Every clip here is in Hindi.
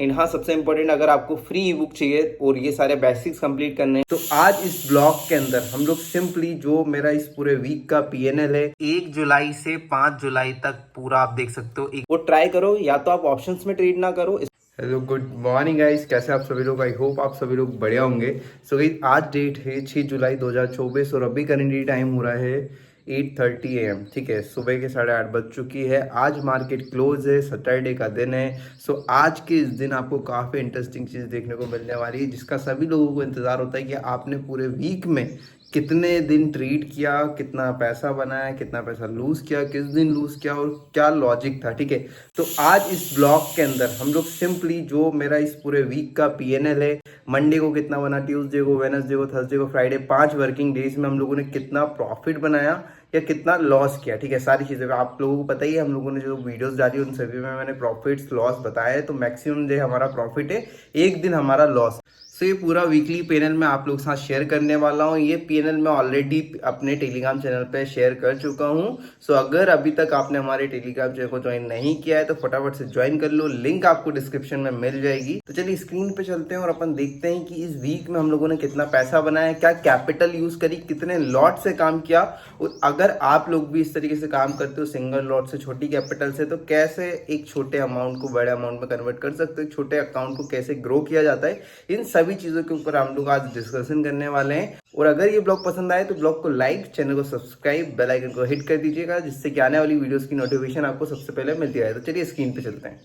एंड हाँ, सबसे इंपॉर्टेंट, अगर आपको फ्री ई बुक चाहिए और ये सारे बेसिक्स कंप्लीट करने हैं तो आज इस ब्लॉग के अंदर हम लोग सिंपली जो मेरा इस पूरे वीक का पीएनएल है 1 जुलाई से 5 जुलाई तक पूरा आप देख सकते हो, वो ट्राई करो, या तो आप ऑप्शंस में ट्रेड ना करो। हेलो, गुड मॉर्निंग गाइस, कैसे आप सभी लोग? आई होप आप सभी लोग बढ़िया होंगे। सो गाइस, आज डेट है 6 जुलाई 2024 और अभी करेंटली टाइम हो रहा है 8:30 AM। ठीक है, सुबह के 8:30 बज चुकी है। आज मार्केट क्लोज है, सैटरडे का दिन है। सो आज के इस दिन आपको काफ़ी इंटरेस्टिंग चीज़ देखने को मिलने वाली है, जिसका सभी लोगों को इंतज़ार होता है कि आपने पूरे वीक में कितने दिन ट्रेड किया, कितना पैसा बनाया, कितना पैसा लूज किया, किस दिन लूज किया और क्या लॉजिक था। ठीक है, तो आज इस ब्लॉग के अंदर हम लोग सिंपली जो मेरा इस पूरे वीक का पीएनएल है, मंडे को कितना बना, ट्यूसडे को, वेडनेसडे को, थर्सडे को, फ्राइडे, 5 वर्किंग डेज में हम लोगों ने कितना प्रॉफिट बनाया या कितना लॉस किया। ठीक है, सारी चीज़ें आप लोगों को पता ही है, हम लोगों ने जो वीडियोस डाली उन सभी में मैंने प्रॉफिट्स लॉस बताया है। तो मैक्सिमम जो हमारा प्रॉफिट है, एक दिन हमारा लॉस। तो ये पूरा वीकली पीएनएल मैं आप लोगों के साथ शेयर करने वाला हूँ। ये पीएनएल मैं ऑलरेडी अपने टेलीग्राम चैनल पे शेयर कर चुका हूँ। सो अगर अभी तक आपने हमारे टेलीग्राम चैनल को ज्वाइन नहीं किया है तो फटाफट से ज्वाइन कर लो, लिंक आपको डिस्क्रिप्शन में मिल जाएगी। तो चलिए स्क्रीन पे चलते हैं और अपन देखते हैं कि इस वीक में हम लोगों ने कितना पैसा बनाया, क्या कैपिटल यूज करी, कितने लॉट से काम किया। और अगर आप लोग भी इस तरीके से काम करते हो, सिंगल लॉट से, छोटी कैपिटल से, तो कैसे एक छोटे अमाउंट को बड़े अमाउंट में कन्वर्ट कर सकते हो, एक छोटे अकाउंट को कैसे ग्रो किया जाता है, इन सभी चीजों के ऊपर हम लोग आज डिस्कशन करने वाले हैं। और अगर ये ब्लॉग पसंद आए तो ब्लॉग को लाइक, चैनल को सब्सक्राइब, बेल आइकन को हिट कर दीजिएगा, जिससे कि आने वाली वीडियोस की नोटिफिकेशन आपको सबसे पहले मिलती रहे। तो चलिए स्क्रीन पे चलते हैं।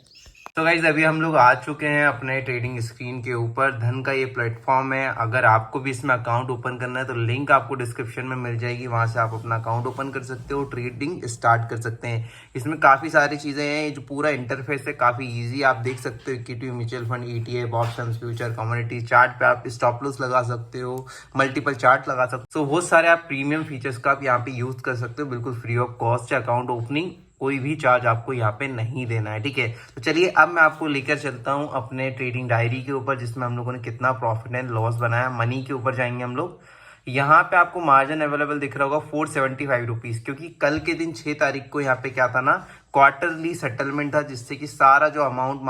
तो गाइज, अभी हम लोग आ चुके हैं अपने ट्रेडिंग स्क्रीन के ऊपर। धन का ये प्लेटफॉर्म है। अगर आपको भी इसमें अकाउंट ओपन करना है तो लिंक आपको डिस्क्रिप्शन में मिल जाएगी, वहां से आप अपना अकाउंट ओपन कर सकते हो, ट्रेडिंग स्टार्ट कर सकते हैं। इसमें काफी सारी चीजें हैं, जो पूरा इंटरफेस है काफी इजी, आप देख सकते हो। Equity, mutual fund, ETF, option, future, commodity, chart पे आप स्टॉप लॉस लगा सकते हो, मल्टीपल चार्ट लगा सकते हो। तो बहुत सारे आप प्रीमियम फीचर्स का आप यहाँ पे यूज कर सकते हो, बिल्कुल फ्री ऑफ कॉस्ट है। अकाउंट ओपनिंग कोई भी चार्ज आपको यहाँ पे नहीं देना है। ठीक है, तो चलिए अब मैं आपको लेकर चलता हूँ अपने ट्रेडिंग डायरी के ऊपर, जिसमें हम लोगों ने कितना प्रॉफिट एंड लॉस बनाया। मनी के ऊपर जाएंगे हम लोग। यहाँ पे आपको मार्जिन अवेलेबल दिख रहा होगा 475 रुपीज, क्योंकि कल के दिन 6 तारीख को यहाँ पे क्या था ना, क्वार्टरली सेटलमेंट था, जिससे कि सारा जो अमाउंट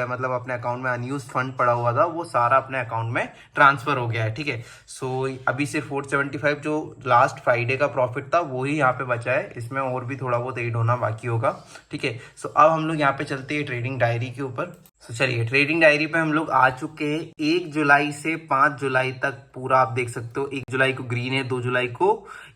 मतलब अपने अकाउंट में अनयूज फंड पड़ा हुआ था वो सारा अपने अकाउंट में ट्रांसफर हो गया है। ठीक है, सो अभी से 475 जो लास्ट फ्राइडे का प्रॉफिट था वो ही यहाँ पे बचा है, इसमें और भी थोड़ा बहुत एड होना बाकी होगा। ठीक है, सो अब हम लोग यहाँ पे चलते हैं ट्रेडिंग डायरी के ऊपर। तो चलिए ट्रेडिंग डायरी पे हम लोग आ चुके हैं। 1 जुलाई से 5 जुलाई तक पूरा आप देख सकते हो। 1 जुलाई को ग्रीन है, 2 जुलाई को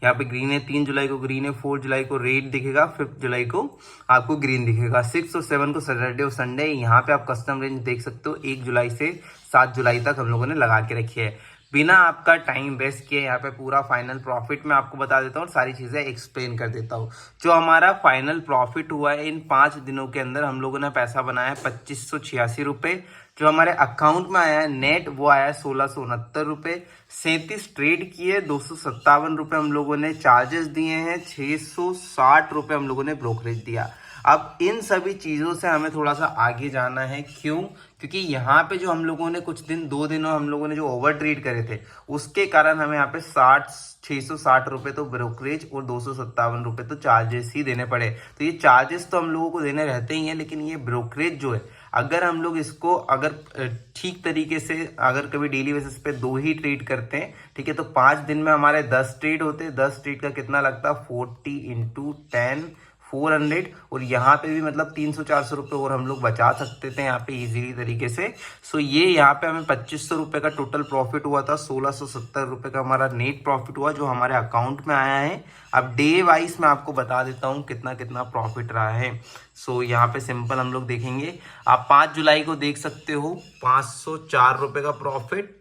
यहाँ पे ग्रीन है, 3 जुलाई को ग्रीन है, 4 जुलाई को रेड दिखेगा, 5 जुलाई को आपको ग्रीन दिखेगा, 6 और 7 को सैटरडे और संडे। यहाँ पे आप कस्टम रेंज देख सकते हो, 1 जुलाई से 7 जुलाई तक हम लोगों ने लगा के रखी है। बिना आपका टाइम वेस्ट किए यहाँ पे पूरा फाइनल प्रॉफिट मैं आपको बता देता हूँ, सारी चीजें एक्सप्लेन कर देता हूँ। जो हमारा फाइनल प्रॉफिट हुआ है इन 5 दिनों के अंदर, हम लोगों ने पैसा बनाया है 2586 रुपए। जो हमारे अकाउंट में आया है नेट, वो आया है 1669 रुपए। 37 ट्रेड किए, 257 रुपए हम लोगों ने चार्जेस दिए हैं, 660 रुपए हम लोगों ने ब्रोकरेज दिया। अब इन सभी चीजों से हमें थोड़ा सा आगे जाना है। क्यों? क्योंकि यहाँ पे जो हम लोगों ने कुछ दिन, 2 दिनों हम लोगों ने जो ओवर ट्रेड करे थे, उसके कारण हमें यहाँ पे 660 रुपए तो ब्रोकरेज और 257 रुपए तो चार्जेस ही देने पड़े। तो ये चार्जेस तो हम लोगों को देने रहते ही हैं, लेकिन ये ब्रोकरेज जो है, अगर हम लोग इसको अगर ठीक तरीके से, अगर कभी डेली बेसिस पे 2 ही ट्रेड करते हैं, ठीक है, तो 5 दिन में हमारे 10 ट्रेड होते, 10 ट्रेड का कितना लगता है, 40 × 10 400। और यहाँ पे भी मतलब 300-400 रुपए और हम लोग बचा सकते थे यहाँ पे इजीली तरीके से। सो ये यहाँ पे हमें 2500 रुपए का टोटल प्रॉफिट हुआ था, 1670 रुपए का हमारा नेट प्रॉफिट हुआ जो हमारे अकाउंट में आया है। अब डे वाइज मैं आपको बता देता हूँ कितना कितना प्रॉफिट रहा है। सो यहाँ पे सिंपल हम लोग देखेंगे। आप 5 जुलाई को देख सकते हो 504 रुपए का प्रॉफिट,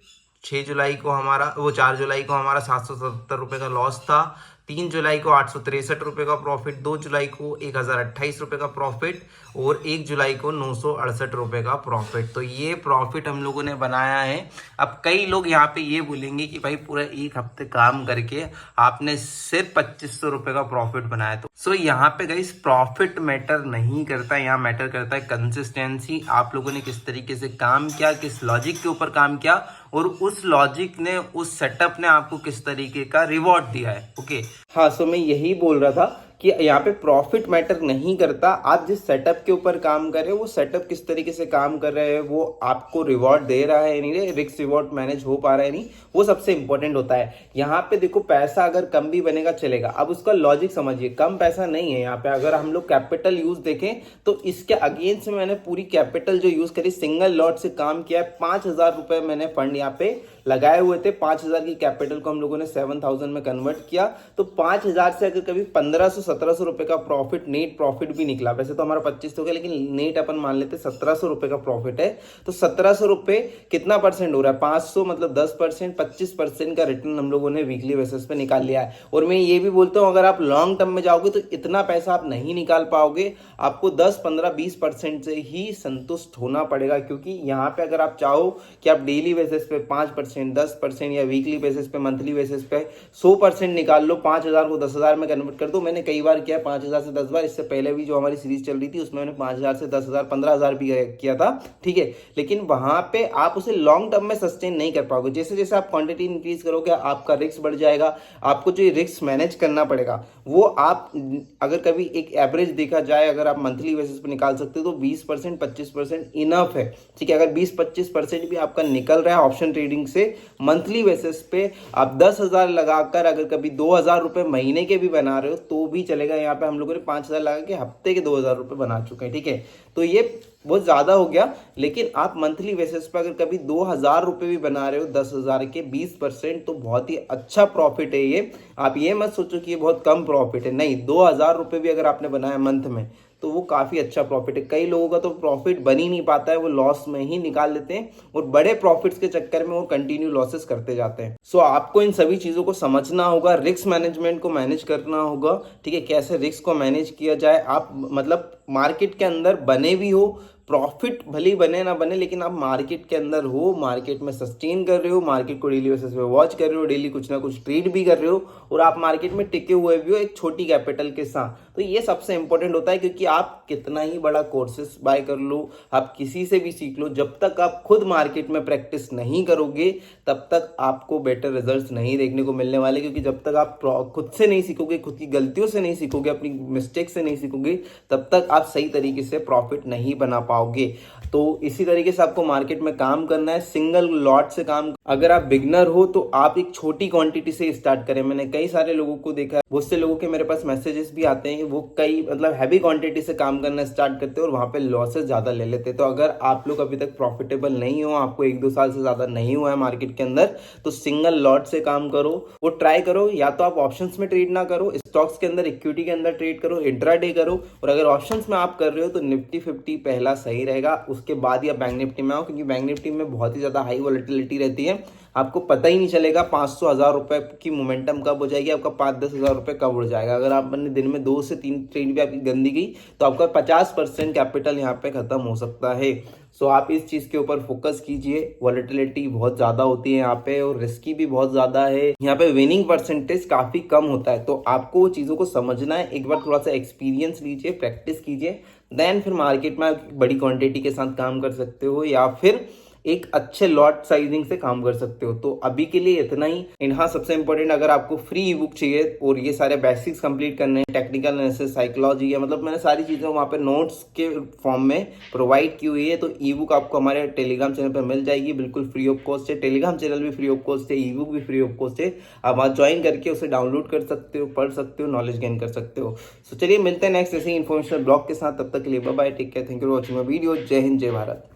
6 जुलाई को हमारा 4 जुलाई को हमारा 770 रुपए का लॉस था, 3 जुलाई को 863 रुपए का प्रॉफिट, 2 जुलाई को 1028 रुपए का प्रॉफिट और 1 जुलाई को 968 रुपए का प्रॉफिट। तो ये प्रॉफिट हम लोगों ने बनाया है। अब कई लोग यहाँ पे ये बोलेंगे कि भाई पूरा 1 हफ्ते काम करके आपने सिर्फ 2500 रुपए का प्रॉफिट बनाया। तो सो यहाँ पे गाइस प्रॉफिट मैटर नहीं करता, यहाँ मैटर करता है कंसिस्टेंसी। आप लोगों ने किस तरीके से काम किया, किस लॉजिक के ऊपर काम किया और उस लॉजिक ने, उस सेटअप ने आपको किस तरीके का रिवॉर्ड दिया है। ओके, हाँ, सो मैं यही बोल रहा था कि यहाँ पे प्रॉफिट मैटर नहीं करता, आप जिस सेटअप के ऊपर काम कर रहे हो वो सेटअप किस तरीके से काम कर रहे हैं, वो आपको रिवॉर्ड दे रहा है नहीं, रिस्क रिवॉर्ड मैनेज हो पा रहा है नहीं, वो सबसे इंपॉर्टेंट होता है। यहाँ पे देखो पैसा अगर कम भी बनेगा चलेगा, अब उसका लॉजिक समझिए, कम पैसा नहीं है यहाँ पे। अगर हम लोग कैपिटल यूज देखें तो इसके अगेंस्ट में मैंने पूरी कैपिटल जो यूज करी, सिंगल लॉट से काम किया है। 5,000 रुपए मैंने फंड यहाँ पे लगाए हुए थे, 5,000 की कैपिटल को हम लोगों ने 7,000 में कन्वर्ट किया, तो 5,000 से अगर कभी 1,500-1,700 रुपए का प्रॉफिट, नेट प्रॉफिट भी निकला, वैसे तो हमारा 25 हो गया लेकिन नेट अपन मान लेते 1,700 रुपए का प्रॉफिट है, तो 1,700 रुपए कितना परसेंट हो रहा है, 500 मतलब 10%, 25% का रिटर्न हम लोगों ने वीकली बेसिस पे निकाल लिया है। और मैं ये भी बोलता हूँ अगर आप लॉन्ग टर्म में जाओगे तो इतना पैसा आप नहीं निकाल पाओगे, आपको 10, 15, 20% से ही संतुष्ट होना पड़ेगा, क्योंकि यहाँ पे अगर आप चाहो कि आप डेली बेसिस पे 5%, 10% या वीकली बेसिस पे, मंथली बेसिस पे 100% निकाल लो, 5,000 को 10,000 में कन्वर्ट कर दो। मैंने कई बार किया 5,000 से 10 बार, इससे पहले भी जो हमारी सीरीज चल रही थी उसमें मैंने 5,000 से 10,000, 15,000 भी किया था, ठीक है। लेकिन वहां पे आप उसे लॉन्ग टर्म में सस्टेन नहीं कर पाओगे। जैसे जैसे आप क्वांटिटी इंक्रीज करोगे आपका रिस्क बढ़ जाएगा, आपको जो रिस्क मैनेज करना पड़ेगा वो आप अगर कभी एक एवरेज देखा जाए, अगर आप मंथली बेसिस पे निकाल सकते हो तो 20%, 25% इनफ है, ठीक है। अगर 20-25% भी आपका निकल रहा है ऑप्शन ट्रेडिंग से मंथली बेसिस पे, आप 10,000 लगाकर अगर कभी 2,000 रुपए महीने के भी बना रहे हो तो भी चलेगा। यहाँ पे हम लोगों ने 5,000 लगा के हफ्ते के 2,000 रुपए बना चुके हैं, ठीक है। तो ये बहुत ज्यादा हो गया, लेकिन आप मंथली बेसिस पे अगर कभी 2,000 रुपए भी बना रहे हो 10,000 के 20%, तो बहुत ही अच्छा प्रॉफिट है ये। आप ये मत सोचो कि ये बहुत कम प्रॉफिट है, नहीं, 2,000 रुपए भी अगर आपने बनाया मंथ में तो वो काफी अच्छा प्रॉफिट है। कई लोगों का तो प्रॉफिट बन ही नहीं पाता है, वो लॉस में ही निकाल लेते हैं और बड़े प्रॉफिट्स के चक्कर में वो कंटिन्यू लॉसेस करते जाते हैं। सो आपको इन सभी चीजों को समझना होगा, रिस्क मैनेजमेंट को मैनेज करना होगा, ठीक है। कैसे रिस्क को मैनेज किया जाए, आप मतलब मार्केट के अंदर बने भी हो, प्रॉफिट भले बने ना बने, लेकिन आप मार्केट के अंदर हो, मार्केट में सस्टेन कर रहे हो, मार्केट को डेली बेसिस पे वॉच कर रहे हो, डेली कुछ ना कुछ ट्रेड भी कर रहे हो और आप मार्केट में टिके हुए भी हो एक छोटी कैपिटल के साथ। तो ये सबसे इंपॉर्टेंट होता है, क्योंकि आप कितना ही बड़ा कोर्सेस बाय कर लो, आप किसी से भी सीख लो, जब तक आप खुद मार्केट में प्रैक्टिस नहीं करोगे तब तक आपको बेटर रिजल्ट्स नहीं देखने को मिलने वाले। क्योंकि जब तक आप खुद से नहीं सीखोगे, खुद की गलतियों से नहीं सीखोगे, अपनी मिस्टेक से नहीं सीखोगे, तब तक आप सही तरीके से प्रॉफिट नहीं बना पाओगे। तो इसी तरीके से आपको मार्केट में काम करना है, सिंगल लॉट से काम। अगर आप बिगनर हो तो आप एक छोटी क्वांटिटी से स्टार्ट करें। मैंने कई सारे लोगों को देखा है, बहुत से लोगों के मेरे पास मैसेजेस भी आते हैं, वो कई मतलब हैवी क्वांटिटी से काम करना स्टार्ट करते हैं और वहां पे लॉसेस ज्यादा ले लेते हैं। तो अगर आप लोग अभी तक प्रॉफिटेबल नहीं हो, आपको 1-2 साल से ज्यादा नहीं हुआ है मार्केट के अंदर, तो सिंगल लॉट से काम करो, वो ट्राई करो। या तो आप ऑप्शंस में ट्रेड ना करो, स्टॉक्स के अंदर, इक्विटी के अंदर ट्रेड करो, इंट्राडे करो। और अगर ऑप्शंस में आप कर रहे हो तो निफ्टी 50 पहला सही रहेगा, उसके बाद ही आप बैंक निफ्टी में आओ, क्योंकि बैंक निफ्टी में बहुत ही ज्यादा हाई वॉलेटिलिटी रहती है, आपको पता ही नहीं चलेगा 500-1,000 रुपए की मोमेंटम कब हो जाएगी, आपका 5-10 हज़ार रुपए कब उड़ जाएगा। अगर आपने दिन में 2 से 3 ट्रेड भी आपकी गंदी गई तो आपका 50% कैपिटल यहाँ पे खत्म हो सकता है। सो आप इस चीज के ऊपर फोकस कीजिए। वॉलेटिलिटी बहुत ज्यादा होती है यहाँ पे और रिस्की भी बहुत ज्यादा है, यहाँ पे विनिंग परसेंटेज काफी कम होता है। तो आपको वो चीजों को समझना है, एक बार थोड़ा सा एक्सपीरियंस लीजिए, प्रैक्टिस कीजिए, देन फिर मार्केट में बड़ी क्वांटिटी के साथ काम कर सकते हो या फिर एक अच्छे लॉट साइजिंग से काम कर सकते हो। तो अभी के लिए इतना ही। एंड हाँ, सबसे इंपॉर्टेंट, अगर आपको फ्री ई बुक चाहिए और ये सारे बेसिक्स कंप्लीट करने हैं, टेक्निकल एनालिसिस, साइकोलॉजी, या मतलब मैंने सारी चीजें वहाँ पे नोट्स के फॉर्म में प्रोवाइड की हुई है, तो ई बुक आपको हमारे टेलीग्राम चैनल पर मिल जाएगी, बिल्कुल फ्री ऑफ कॉस्ट है। टेलीग्राम चैनल भी फ्री ऑफ कॉस्ट है, ई बुक भी फ्री ऑफ कॉस्ट है। आप वहाँ ज्वाइन करके उसे डाउनलोड कर सकते हो, पढ़ सकते हो, नॉलेज गेन कर सकते हो। सो चलिए मिलते हैं नेक्स्ट ऐसे ही इन्फॉर्मेशनल ब्लॉग के साथ, तब तक के लिए bye bye, take care, thank you for watching my video. जय हिंद, जय भारत।